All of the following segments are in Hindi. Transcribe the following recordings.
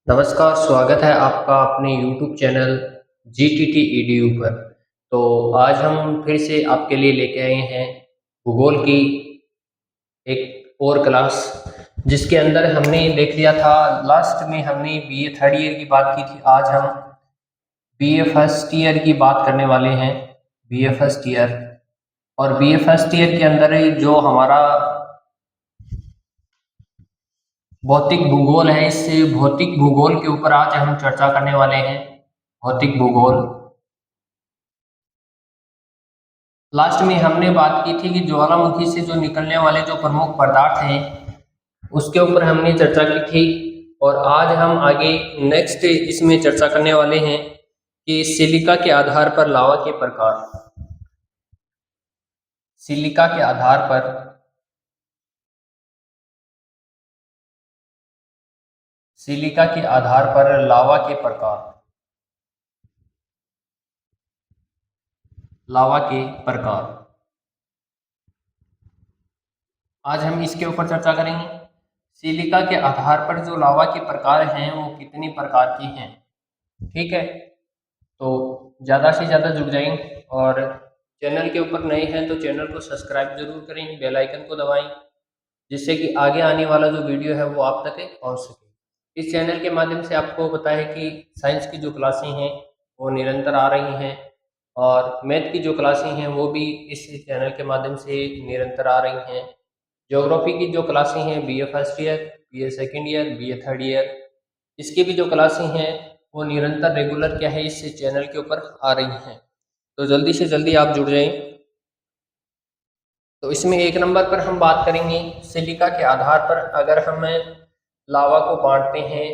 नमस्कार, स्वागत है आपका अपने YouTube चैनल GTT EDU पर। तो आज हम फिर से आपके लिए लेके आए हैं भूगोल की एक और क्लास, जिसके अंदर हमने देख लिया था। लास्ट में हमने BA थर्ड ईयर की बात की थी। आज हम BA फर्स्ट ईयर की बात करने वाले हैं। BA फर्स्ट ईयर और BA फर्स्ट ईयर के अंदर जो हमारा भौतिक भूगोल है, इस भौतिक भूगोल के ऊपर आज हम चर्चा करने वाले हैं। भौतिक भूगोल। लास्ट में हमने बात की थी कि ज्वालामुखी से जो निकलने वाले जो प्रमुख पदार्थ हैं उसके ऊपर हमने चर्चा की थी। और आज हम आगे नेक्स्ट इसमें चर्चा करने वाले हैं कि सिलिका के आधार पर लावा के प्रकार। सिलिका के आधार पर सिलिका के आधार पर लावा के प्रकार। लावा के प्रकार आज हम इसके ऊपर चर्चा करेंगे। सिलिका के आधार पर जो लावा के प्रकार हैं वो कितने प्रकार की हैं। ठीक है, तो ज़्यादा से ज़्यादा जुड़ जाएं। और चैनल के ऊपर नए हैं तो चैनल को सब्सक्राइब जरूर करें, बेल आइकन को दबाएं, जिससे कि आगे आने वाला जो वीडियो है वो आप तक पहुंच सके। इस चैनल के माध्यम से आपको पता है कि साइंस की जो क्लासें हैं वो निरंतर आ रही हैं, और मैथ की जो क्लासें हैं वो भी इस चैनल के माध्यम से निरंतर आ रही हैं। ज्योग्राफी की जो क्लासें हैं BA first year, BA second year, BA third year, इसकी भी जो क्लासें हैं वो निरंतर रेगुलर क्या है इस चैनल के ऊपर आ रही हैं। तो जल्दी से जल्दी आप जुड़ जाएं। तो इसमें एक नंबर पर हम बात करेंगे सिलिका के आधार पर। अगर हम लावा को बांटते हैं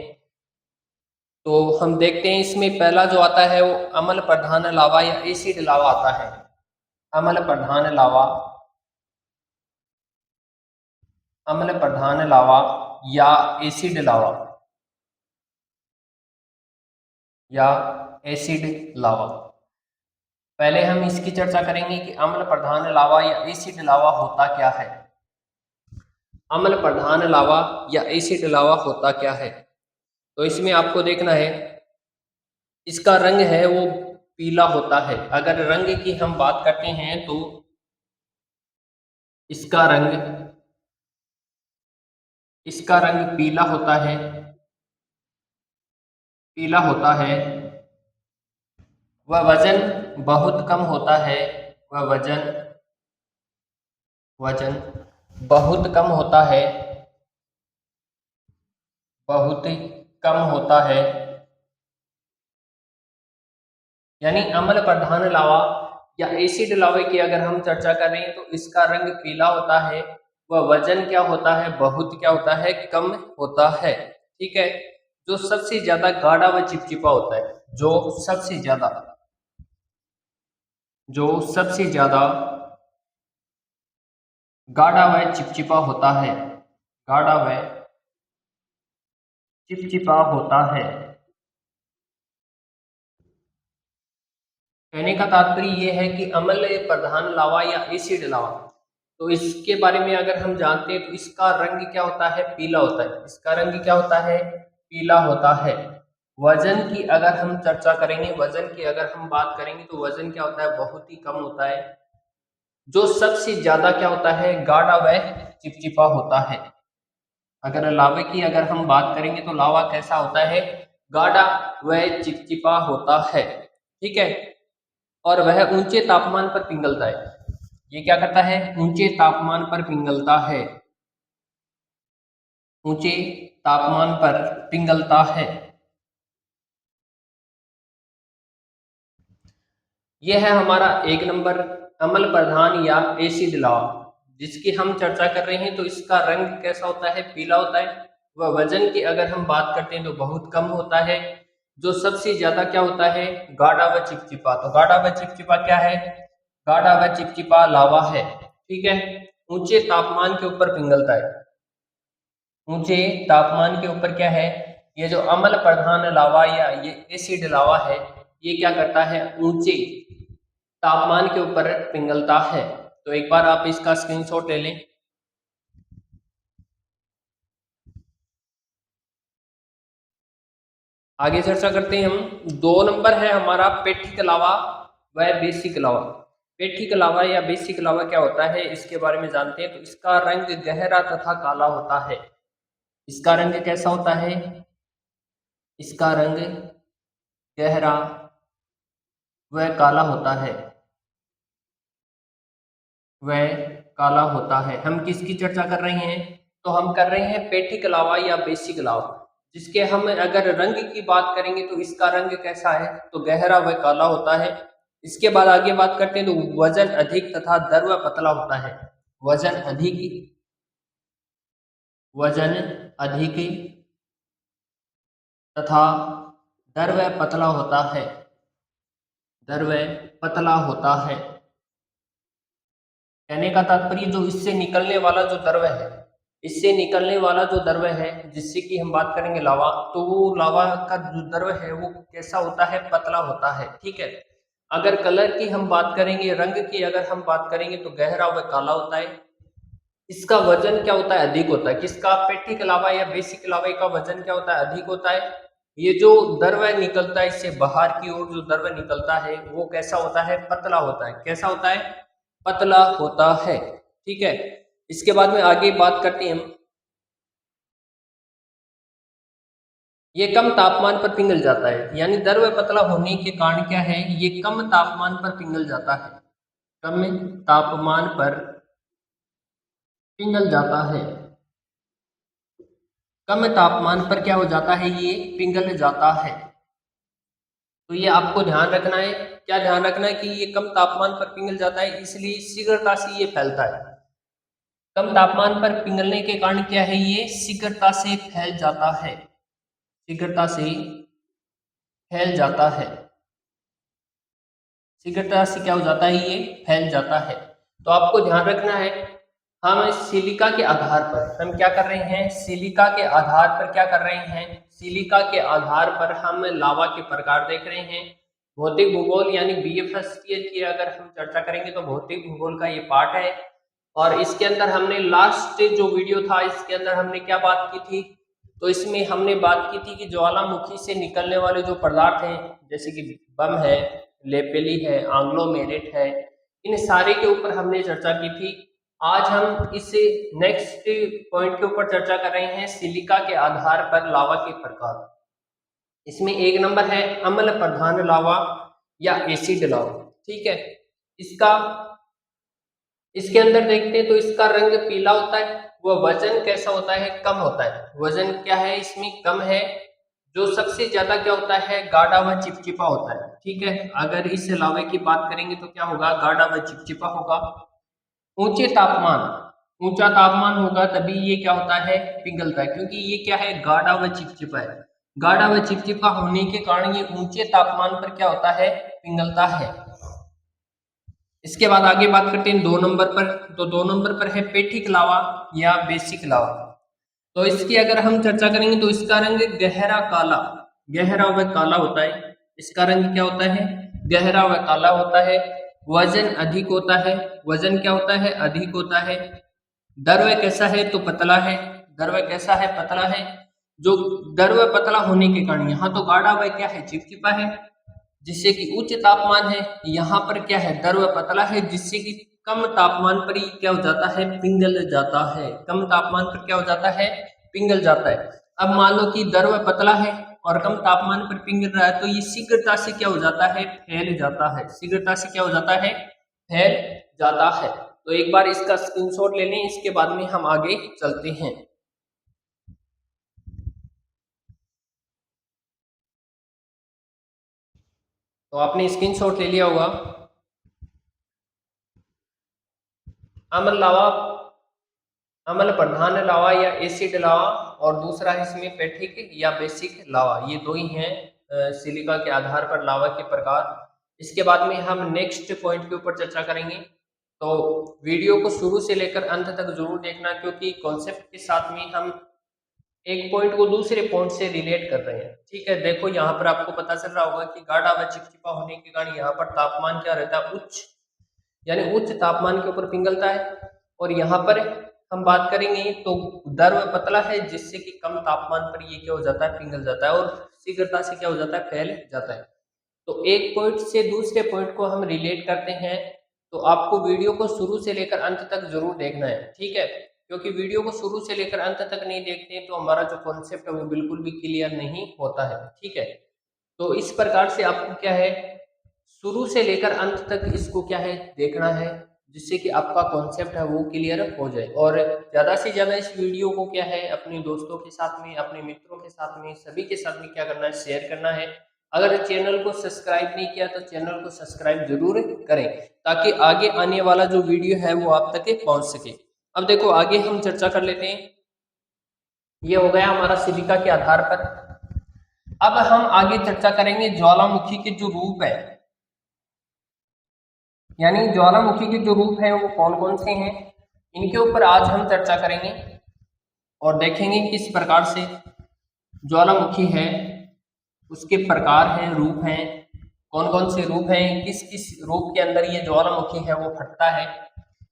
तो हम देखते हैं इसमें पहला जो आता है वो अम्ल प्रधान लावा या एसिड लावा आता है। अम्ल प्रधान लावा, अम्ल प्रधान लावा या एसिड लावा या एसिड लावा। पहले हम इसकी चर्चा करेंगे कि अम्ल प्रधान लावा या एसिड लावा होता क्या है। अम्ल प्रधान लावा या एसिड लावा होता क्या है। तो इसमें आपको देखना है, इसका रंग है वो पीला होता है। अगर रंग की हम बात करते हैं तो इसका रंग पीला होता है। पीला होता है। वह वजन बहुत कम होता है। वह वजन बहुत कम होता है। बहुत कम होता है। यानी अम्ल प्रधान लावा या एसिड लावे की अगर हम चर्चा करें तो इसका रंग पीला होता है। वह वजन क्या होता है, बहुत क्या होता है, कम होता है। ठीक है, जो सबसे ज्यादा गाढ़ा व चिपचिपा होता है, जो सबसे ज्यादा गाढ़ा व चिपचिपा होता है। गाढ़ा व चिपचिपा होता है। कहने का तात्पर्य यह है कि अम्ल प्रधान लावा या एसिड लावा, तो इसके बारे में अगर हम जानते हैं तो इसका रंग क्या होता है, पीला होता है। इसका रंग क्या होता है, पीला होता है। वजन की अगर हम चर्चा करेंगे, वजन की अगर हम बात करेंगे तो वजन क्या होता है, बहुत ही कम होता है। जो सबसे ज्यादा क्या होता है, गाढ़ा व चिपचिपा होता है। अगर लावे की अगर हम बात करेंगे तो लावा कैसा होता है, गाढ़ा व चिपचिपा होता है। ठीक है, और वह ऊंचे तापमान पर पिघलता है। ये क्या करता है, ऊंचे तापमान पर पिघलता है। ऊंचे तापमान पर पिघलता है। यह है हमारा एक नंबर अम्ल प्रधान या एसिड लावा, जिसकी हम चर्चा कर रहे हैं। तो इसका रंग कैसा होता है, पीला होता है। वह वजन की अगर हम बात करते हैं तो बहुत कम होता है। जो सबसे ज्यादा क्या होता है, गाढ़ा व चिपचिपा। तो गाढ़ा व चिपचिपा क्या है, गाढ़ा व चिपचिपा लावा है। ठीक है, ऊंचे तापमान के ऊपर पिघलता है। ऊंचे तापमान के ऊपर क्या है, ये जो अम्ल प्रधान लावा या ये एसिड लावा है, ये क्या करता है, ऊंचे तापमान के ऊपर पिघलता है। तो एक बार आप इसका स्क्रीनशॉट ले लें। आगे चर्चा करते हैं हम। 2 नंबर है हमारा पेठिक लावा व बेसिक लावा। पेठिक लावा या बेसिक लावा क्या होता है इसके बारे में जानते हैं। तो इसका रंग गहरा तथा काला होता है। इसका रंग कैसा होता है? इसका रंग गहरा व काला होता है। वह काला होता है। हम किसकी चर्चा कर रहे हैं? तो हम कर रहे हैं पेठिक लावा या बेसिक लावा, जिसके हम अगर रंग की बात करेंगे तो इसका रंग कैसा है? तो गहरा व काला होता है। इसके बाद आगे बात करते हैं तो वजन अधिक तथा द्रव्य पतला होता है। वजन अधिक, वजन अधिक तथा द्रव्य पतला होता है। द्रव्य पतला होता है। कहने का तात्पर्य जो इससे निकलने वाला जो द्रव्य है, इससे निकलने वाला जो द्रव्य है जिससे कि हम बात करेंगे लावा, तो वो लावा का जो द्रव्य है वो कैसा होता है? पतला होता है। ठीक है। अगर कलर की हम बात करेंगे, रंग की अगर हम बात करेंगे तो गहरा व काला होता है। इसका वजन क्या होता है? अधिक होता है। किसका? पेठिक लावा या बेसिक लावा का वजन क्या होता है? अधिक होता है। ये जो द्रव्य निकलता है इससे बाहर की ओर जो द्रव्य निकलता है वो कैसा होता है? पतला होता है। कैसा होता है? पतला होता है। ठीक है। इसके बाद में आगे बात करते हैं हम। ये कम तापमान पर पिघल जाता है, यानी द्रव्य पतला होने के कारण क्या है? ये कम तापमान पर पिघल जाता है। कम तापमान पर पिघल जाता है। कम तापमान पर क्या हो जाता है? ये पिघल जाता है। तो ये आपको ध्यान रखना है। क्या ध्यान रखना है? कि ये कम तापमान पर पिघल जाता है, इसलिए शीघ्रता से ये फैलता है। कम तापमान पर पिघलने के कारण क्या है? ये शीघ्रता से फैल जाता है। शीघ्रता से फैल जाता है। शीघ्रता से क्या हो जाता है? ये फैल जाता है। तो आपको ध्यान रखना है। हम सिलिका के आधार पर हम क्या कर रहे हैं? सिलिका के आधार पर क्या कर रहे हैं? सिलिका के आधार पर हम लावा के प्रकार देख रहे हैं। भौतिक भूगोल यानी बीए फर्स्ट ईयर की अगर हम चर्चा करेंगे तो भौतिक भूगोल का ये पार्ट है। और इसके अंदर हमने लास्ट जो वीडियो था इसके अंदर हमने क्या बात की थी? तो इसमें हमने बात की थी कि ज्वालामुखी से निकलने वाले जो पदार्थ हैं, जैसे कि बम है, लेपेली है, आंग्लोमेरेट है, इन सारे के ऊपर हमने चर्चा की थी। आज हम इस नेक्स्ट पॉइंट के ऊपर चर्चा कर रहे हैं, सिलिका के आधार पर लावा के प्रकार। इसमें 1 नंबर है अम्ल प्रधान लावा या एसिड लावा। ठीक है। इसका इसके अंदर देखते हैं तो इसका रंग पीला होता है। वह वजन कैसा होता है? कम होता है। वजन क्या है? इसमें कम है। जो सबसे ज्यादा क्या होता है? गाढ़ा व चिपचिपा होता है। ठीक है। अगर इस लावे की बात करेंगे तो क्या होगा? गाढ़ा व चिपचिपा होगा। ऊंचे तापमान, ऊंचा तापमान होगा तभी ये क्या होता है? पिघलता है, क्योंकि ये क्या है? गाढ़ा व चिपचिपा है। गाढ़ा व चिपचिपा होने के कारण ये ऊंचे तापमान पर क्या होता है? पिघलता है। इसके बाद आगे बात करते हैं 2 नंबर पर। तो 2 नंबर पर है पेठिक लावा या बेसिक लावा। तो इसकी अगर हम चर्चा करेंगे तो इसका रंग गहरा काला, गहरा व काला होता है। इसका रंग क्या होता है? गहरा व काला होता है। वजन अधिक होता है। वजन क्या होता है? अधिक होता है। द्रव्य कैसा है? तो पतला है। द्रव्य कैसा है? पतला है। जो द्रव्य पतला होने के कारण यहाँ तो गाढ़ा व क्या है? चिपचिपा है, जिससे कि उच्च तापमान है। यहाँ पर क्या है? द्रव्य पतला है, जिससे कि कम तापमान पर ही क्या हो जाता है? पिघल जाता है। कम तापमान पर क्या हो जाता है? पिघल जाता है। अब मान लो कि द्रव्य पतला है और कम तापमान पर पिघल रहा है, तो ये शीघ्रता से क्या हो जाता है? फैल जाता है। शीघ्रता से क्या हो जाता है? फैल जाता है। तो एक बार इसका स्क्रीनशॉट ले लें, इसके बाद में हम आगे चलते हैं। तो आपने स्क्रीनशॉट ले लिया होगा। अम्ल लावा, अम्ल प्रधान लावा या एसिड लावा, और दूसरा है इसमें पेठिक या बेसिक लावा। ये दो ही हैं सिलिका के आधार पर लावा के प्रकार। इसके बाद में हम नेक्स्ट पॉइंट के ऊपर चर्चा करेंगे। तो वीडियो को शुरू से लेकर अंत तक जरूर देखना, क्योंकि कॉन्सेप्ट के साथ में हम एक पॉइंट को दूसरे पॉइंट से रिलेट कर रहे हैं। ठीक है। देखो यहाँ पर आपको पता चल रहा होगा कि गाढ़ा व चिपचिपा होने के कारण यहाँ पर तापमान क्या रहता है? उच्च, यानी उच्च तापमान के ऊपर पिघलता है। और यहाँ पर हम बात करेंगे तो द्रव पतला है, जिससे कि कम तापमान पर ये क्या हो जाता है, पिघल जाता है और शीघ्रता से क्या हो जाता है, फैल जाता है। तो एक पॉइंट से दूसरे पॉइंट को हम रिलेट करते हैं, तो आपको वीडियो को शुरू से लेकर अंत तक जरूर देखना है, ठीक है, क्योंकि वीडियो को शुरू से लेकर अंत तक नहीं देखते हैं तो हमारा जो कॉन्सेप्ट है वो बिल्कुल भी क्लियर नहीं होता है, ठीक है। तो इस प्रकार से आपको क्या है, शुरू से लेकर अंत तक इसको क्या है, देखना है, जिससे कि आपका कॉन्सेप्ट है वो क्लियर हो जाए। और ज़्यादा से ज़्यादा इस वीडियो को क्या है, अपने दोस्तों के साथ में, अपने मित्रों के साथ में, सभी के साथ में क्या करना है, शेयर करना है। अगर चैनल को सब्सक्राइब नहीं किया तो चैनल को सब्सक्राइब जरूर करें, ताकि आगे आने वाला जो वीडियो है वो आप तक पहुंच सके। अब देखो आगे हम चर्चा कर लेते हैं। ये हो गया हमारा सिलिका के आधार पर। अब हम आगे चर्चा करेंगे ज्वालामुखी के जो रूप है, यानी ज्वालामुखी के जो रूप है वो कौन कौन से हैं, इनके ऊपर आज हम चर्चा करेंगे और देखेंगे किस प्रकार से ज्वालामुखी है, उसके प्रकार हैं, रूप हैं, कौन कौन से रूप हैं, किस किस रूप के अंदर ये ज्वालामुखी है वो फटता है,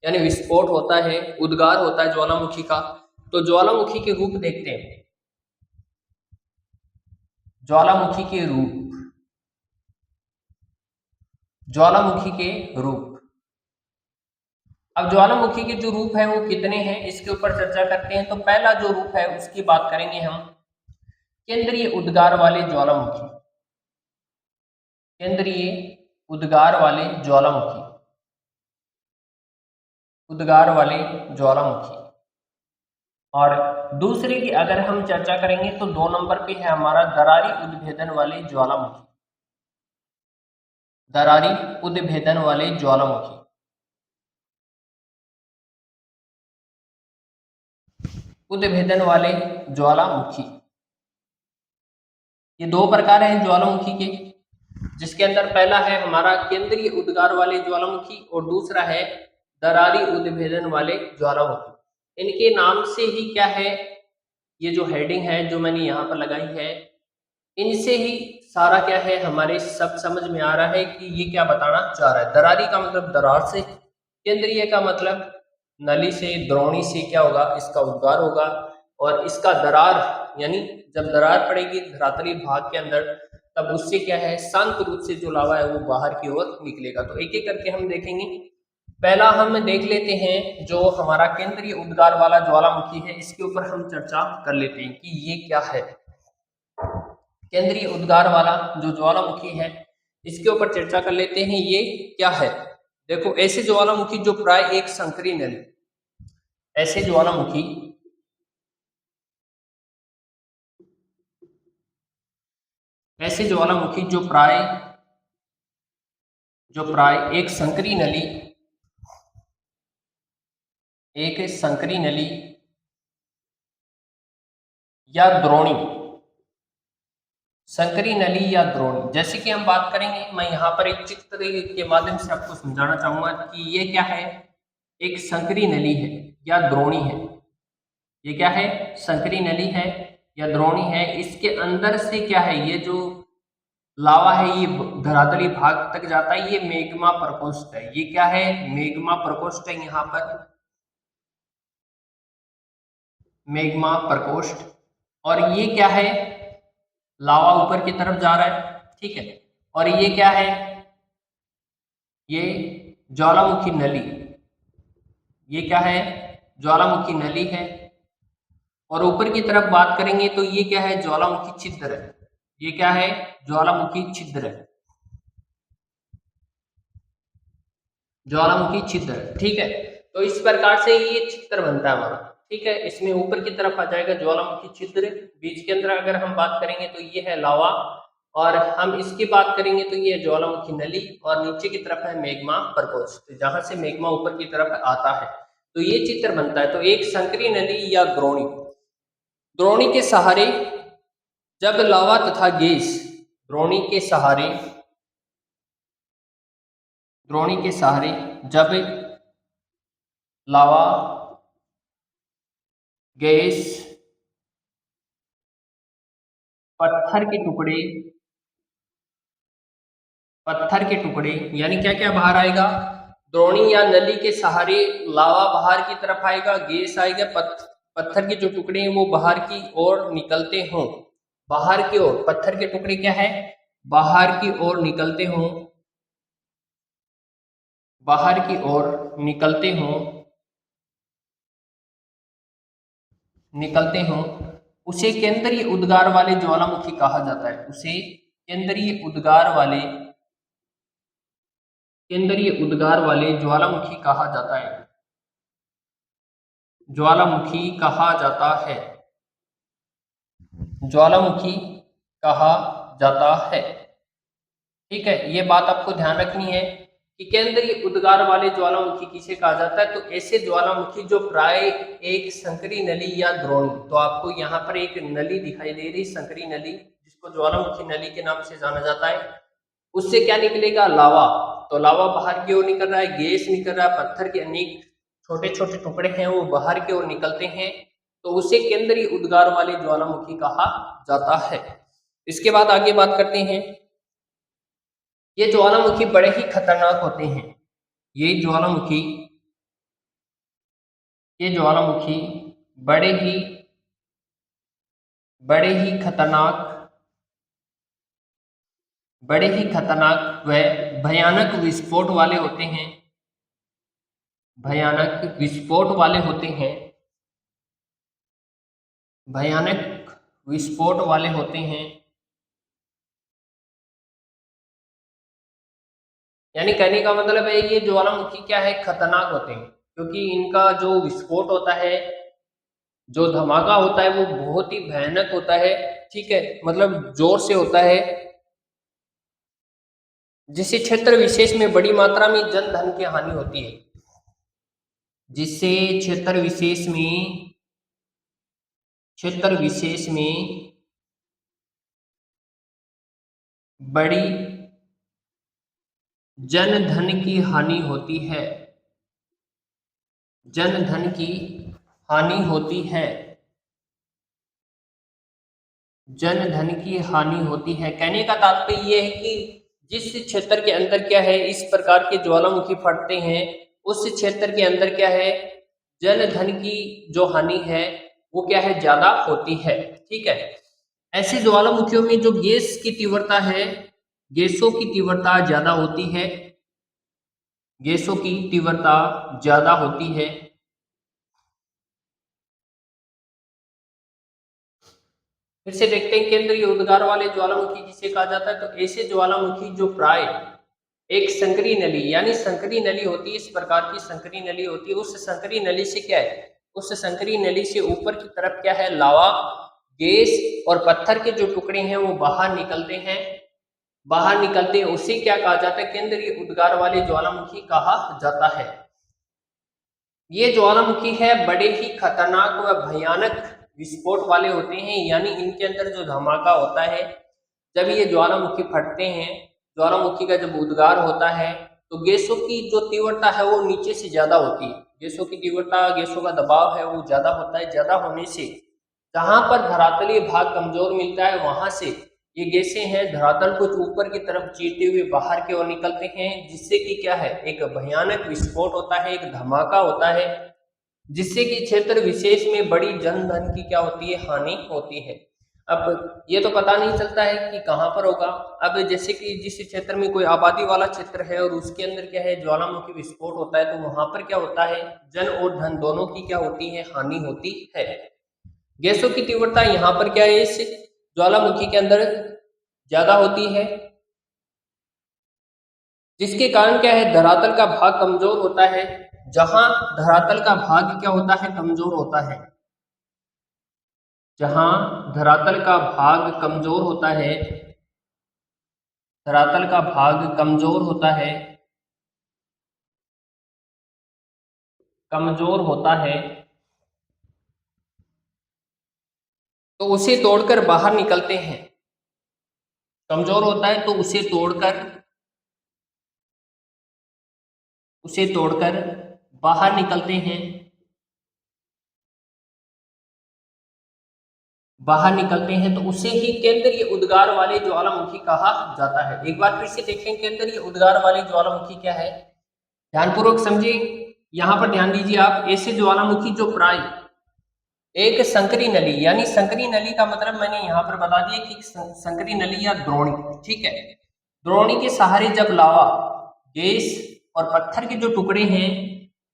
यानी विस्फोट होता है, उद्गार होता है ज्वालामुखी का। तो ज्वालामुखी के रूप देखते हैं। ज्वालामुखी के रूप, ज्वालामुखी के रूप। अब ज्वालामुखी के जो रूप है वो कितने हैं, इसके ऊपर चर्चा करते हैं। तो पहला जो रूप है उसकी बात करेंगे हम, केंद्रीय उद्गार वाले ज्वालामुखी। केंद्रीय उद्गार वाले ज्वालामुखी, उद्गार वाले ज्वालामुखी। और दूसरे की अगर हम चर्चा करेंगे तो 2 नंबर पे है हमारा दरारी उद्भेदन वाले ज्वालामुखी। दरारी उद्भेदन वाले ज्वालामुखी। उद्भेदन वाले ज्वालामुखी, ये 2 प्रकार हैं ज्वालामुखी के, जिसके अंदर पहला है हमारा केंद्रीय उद्गार वाले ज्वालामुखी और दूसरा है दरारी उद्भेदन वाले ज्वालामुखी। इनके नाम से ही क्या है, ये जो हेडिंग है जो मैंने यहाँ पर लगाई है, इनसे ही सारा क्या है हमारे सब समझ में आ रहा है कि ये क्या बताना चाह रहा है। दरारी का मतलब दरार से, केंद्रीय का मतलब नली से, द्रोणी से क्या होगा, इसका उद्गार होगा, और इसका दरार यानी जब दरार पड़ेगी धरातली भाग के अंदर, तब उससे क्या है, शांत रूप से जो लावा है वो बाहर की ओर निकलेगा। तो एक एक करके हम देखेंगे। पहला हम देख लेते हैं जो हमारा केंद्रीय उद्गार वाला ज्वालामुखी है, इसके ऊपर हम चर्चा कर लेते हैं कि ये क्या है। केंद्रीय उद्गार वाला जो ज्वालामुखी है इसके ऊपर चर्चा कर लेते हैं, ये क्या है। देखो ऐसे ज्वालामुखी जो प्राय एक संकरी नली, ऐसे ज्वालामुखी, ऐसे ज्वालामुखी जो प्राय एक संकरी नली, एक संकरी नली या द्रोणी, संकरी नली या द्रोणी। जैसे कि हम बात करेंगे, मैं यहाँ पर एक चित्र के माध्यम से आपको समझाना चाहूंगा कि ये क्या है, एक संकरी नली है या द्रोणी है। ये क्या है, संकरी नली है या द्रोणी है। इसके अंदर से क्या है, ये जो लावा है ये धरातली भाग तक जाता है, ये मेग्मा प्रकोष्ठ है। ये क्या है, मेग्मा प्रकोष्ठ है, यहाँ पर मेग्मा प्रकोष्ठ। और ये क्या है, लावा ऊपर की तरफ जा रहा है, ठीक है। और ये क्या है, ये ज्वालामुखी नली, ये क्या है, ज्वालामुखी नली है। और ऊपर की तरफ बात करेंगे तो ये क्या है, ज्वालामुखी छिद्र है। ये क्या है, ज्वालामुखी छिद्र है, ज्वालामुखी छिद्र, ठीक है। तो इस प्रकार से ये चित्र बनता है हमारा, ठीक है। इसमें ऊपर की तरफ आ जाएगा ज्वालामुखी छिद्र, बीच के अंदर अगर हम बात करेंगे तो ये है लावा, और हम इसकी बात करेंगे तो ये ज्वालामुखी नली, और नीचे की तरफ है मेग्मा प्रकोष्ठ, जहां से मेग्मा ऊपर की तरफ आता है, तो ये चित्र बनता है। तो एक संकरी नली या द्रोणी, द्रोणी के सहारे जब लावा तथा गैस, द्रोणी के सहारे, द्रोणी के सहारे जब लावा, गैस, पत्थर के टुकड़े, पत्थर के टुकड़े, यानी क्या क्या बाहर आएगा, द्रोणी या नली के सहारे लावा बाहर की तरफ आएगा, गैस आएगा, पत्थर के जो टुकड़े हैं वो बाहर की ओर निकलते हों, बाहर की ओर पत्थर के टुकड़े क्या है, बाहर की ओर निकलते हों, बाहर की ओर निकलते हों, निकलते हों, उसे केंद्रीय उद्गार वाले ज्वालामुखी कहा जाता है। उसे केंद्रीय उद्गार वाले, केंद्रीय उद्गार वाले ज्वालामुखी कहा जाता है, ज्वालामुखी कहा जाता है, ज्वालामुखी कहा जाता है। ठीक है, ये बात आपको ध्यान रखनी है कि केंद्रीय उद्गार वाले ज्वालामुखी किसे कहा जाता है, तो ऐसे ज्वालामुखी जो प्राय एक संकरी नली या द्रोणी, तो आपको यहाँ पर एक नली दिखाई दे रही, संकरी नली, जिसको ज्वालामुखी नली के नाम से जाना जाता है, उससे क्या निकलेगा, लावा। तो लावा बाहर की ओर निकल रहा है, गैस निकल रहा है, पत्थर के अनेक छोटे छोटे टुकड़े हैं वो बाहर की ओर निकलते हैं, तो उसे केंद्रीय उद्गार वाले ज्वालामुखी कहा जाता है। इसके बाद आगे बात करते हैं, ये ज्वालामुखी बड़े ही खतरनाक होते हैं, ये ज्वालामुखी, ये ज्वालामुखी बड़े ही, बड़े ही खतरनाक, बड़े ही खतरनाक व भयानक विस्फोट वाले होते हैं, भयानक विस्फोट वाले होते हैं, भयानक विस्फोट वाले होते हैं। यानी कहने का मतलब है ये ज्वालामुखी क्या है, खतरनाक होते हैं, क्योंकि इनका जो विस्फोट होता है, जो धमाका होता है वो बहुत ही भयानक होता है। ठीक है, मतलब जोर से होता है, जिससे क्षेत्र विशेष में बड़ी मात्रा में जन धन की हानि होती है, जिससे क्षेत्र विशेष में, क्षेत्र विशेष में बड़ी जन धन की हानि होती है, जन धन की हानि होती है, जन धन की हानि होती है। कहने का तात्पर्य ये है कि जिस क्षेत्र के अंदर क्या है इस प्रकार के ज्वालामुखी फटते हैं, उस क्षेत्र के अंदर क्या है, जन धन की जो हानि है वो क्या है, ज्यादा होती है। ठीक है, ऐसे ज्वालामुखियों में जो गैस की तीव्रता है, गैसों की तीव्रता ज्यादा होती है, गैसों की तीव्रता ज्यादा होती है। फिर से देखते हैं, केंद्रीय उद्गार वाले ज्वालामुखी किसे कहा जाता है, तो ऐसे ज्वालामुखी जो प्राय एक संकरी नली, यानी संकरी नली होती है, इस प्रकार की संकरी नली होती है, उस संकरी नली से क्या है, उस संकरी नली से ऊपर की तरफ क्या है, लावा, गैस और पत्थर के जो टुकड़े हैं वो बाहर निकलते हैं, बाहर निकलते हैं, उसे क्या कहा जाता है, केंद्रीय उद्गार वाले ज्वालामुखी कहा जाता है। ये ज्वालामुखी है बड़े ही खतरनाक व भयानक विस्फोट वाले होते हैं, यानी इनके अंदर जो धमाका होता है, जब ये ज्वालामुखी फटते हैं, ज्वालामुखी का जब उद्गार होता है, तो गैसों की जो तीव्रता है वो नीचे से ज्यादा होती है, गैसों की तीव्रता, गैसों का दबाव है वो ज्यादा होता है, ज्यादा होने से जहां पर धरातलीय भाग कमजोर मिलता है वहां से ये गैसें हैं धरातल को ऊपर की तरफ चीरते हुए बाहर की ओर निकलते हैं, जिससे कि क्या है, एक भयानक विस्फोट होता है, एक धमाका होता है, जिससे कि क्षेत्र विशेष में बड़ी जन धन की क्या होती है, हानि होती है। अब ये तो पता नहीं चलता है कि कहाँ पर होगा। अब जैसे कि जिस क्षेत्र में कोई आबादी वाला क्षेत्र है और उसके अंदर क्या है, ज्वालामुखी विस्फोट होता है, तो वहां पर क्या होता है, जन और धन दोनों की क्या होती है, हानि होती है। गैसों की तीव्रता यहाँ पर क्या है, इस ज्वालामुखी के अंदर ज्यादा होती है, जिसके कारण क्या है, धरातल का भाग कमजोर होता है, जहां धरातल का भाग क्या होता है, कमजोर होता है, जहां धरातल का भाग कमजोर होता है, धरातल का भाग कमजोर होता है, कमजोर होता है, तो उसे तोड़कर बाहर निकलते हैं, कमजोर होता है तो उसे तोड़कर, उसे तोड़कर बाहर निकलते हैं, बाहर निकलते हैं, तो उसे ही केंद्रीय उद्गार वाले ज्वालामुखी कहा जाता है। एक बार फिर से देखें, केंद्रीय उद्गार वाले ज्वालामुखी क्या है, ध्यानपूर्वक समझिए, यहाँ पर ध्यान दीजिए आप। ऐसे ज्वालामुखी जो प्राय एक संकरी नली, यानी संकरी नली का मतलब मैंने यहाँ पर बता दिया कि संकरी नली या द्रोणी, ठीक है। द्रोणी के सहारे जब लावा, गैस और पत्थर के जो टुकड़े हैं,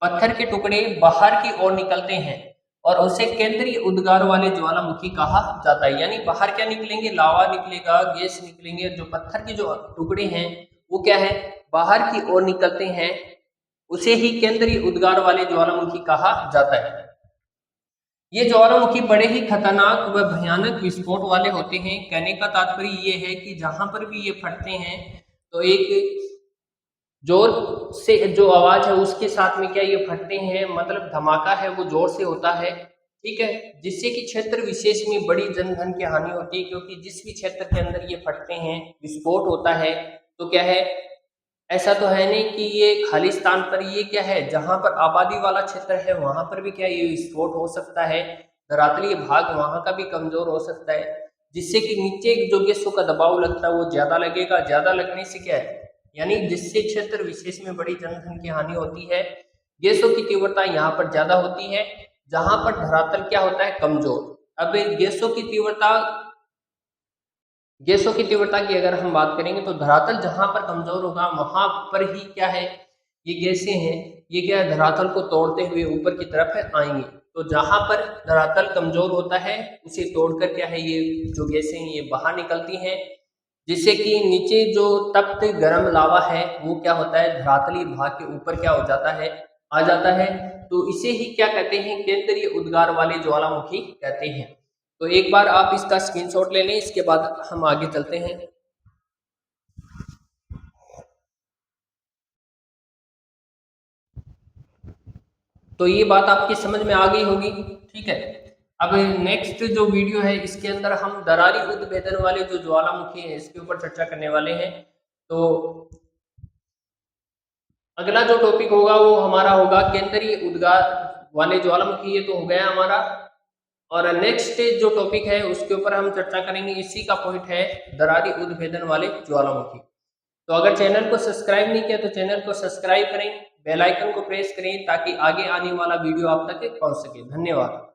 पत्थर के टुकड़े बाहर की ओर निकलते हैं और उसे केंद्रीय उद्गार वाले ज्वालामुखी कहा जाता है। यानी बाहर क्या निकलेंगे, लावा निकलेगा, गैस निकलेंगे, जो पत्थर के जो टुकड़े हैं वो क्या है, बाहर की ओर निकलते हैं, उसे ही केंद्रीय उद्गार वाले ज्वालामुखी कहा जाता है। ये ज्वालामुखी बड़े ही खतरनाक व भयानक विस्फोट वाले होते हैं। कहने का तात्पर्य ये है कि जहां पर भी ये फटते हैं तो एक जोर से जो आवाज है उसके साथ में क्या ये फटते हैं, मतलब धमाका है वो जोर से होता है, ठीक है। जिससे कि क्षेत्र विशेष में बड़ी जनधन की हानि होती है, क्योंकि जिस भी क्षेत्र के अंदर ये फटते हैं, विस्फोट होता है, तो क्या है, ऐसा तो है नहीं कि ये खाली स्थान पर, ये क्या है, जहां पर आबादी वाला क्षेत्र है वहां पर भी क्या ये विस्फोट हो सकता है। धरातलीय भाग वहां का भी कमजोर हो सकता है, जिससे कि नीचे जो गैसों का दबाव लगता है वो ज्यादा लगेगा। ज्यादा लगने से क्या है, यानी जिससे क्षेत्र विशेष में बड़ी जनधन की हानि होती है, गैसों की तीव्रता यहाँ पर ज्यादा होती है, जहां पर धरातल क्या होता है, कमजोर। अब गैसों की तीव्रता की अगर हम बात करेंगे तो धरातल जहां पर कमजोर होगा वहां पर ही क्या है, ये गैसें हैं, ये क्या है, धरातल को तोड़ते हुए ऊपर की तरफ आएंगे। तो जहां पर धरातल कमजोर होता है उसे तोड़कर क्या है, ये जो गैसें हैं ये बाहर निकलती हैं, जिससे कि नीचे जो तप्त गर्म लावा है वो क्या होता है, धरातली भाग के ऊपर क्या हो जाता है, आ जाता है। तो इसे ही क्या कहते हैं, केंद्रीय उद्गार वाले ज्वालामुखी कहते हैं। तो एक बार आप इसका स्क्रीनशॉट ले लें, इसके बाद हम आगे चलते हैं। तो ये बात आपकी समझ में आ गई होगी, ठीक है। अब नेक्स्ट जो वीडियो है इसके अंदर हम दरारी उद्भेदन वाले जो ज्वालामुखी है इसके ऊपर चर्चा करने वाले हैं। तो अगला जो टॉपिक होगा वो हमारा होगा केंद्रीय उद्गार वाले ज्वालामुखी, ये तो हो गया हमारा। और नेक्स्ट जो टॉपिक है उसके ऊपर हम चर्चा करेंगे, इसी का पॉइंट है दरारी उद्भेदन वाले ज्वालामुखी। तो अगर चैनल को सब्सक्राइब नहीं किया तो चैनल को सब्सक्राइब करें, बेल आइकन को प्रेस करें ताकि आगे आने वाला वीडियो आप तक पहुंच सके। धन्यवाद।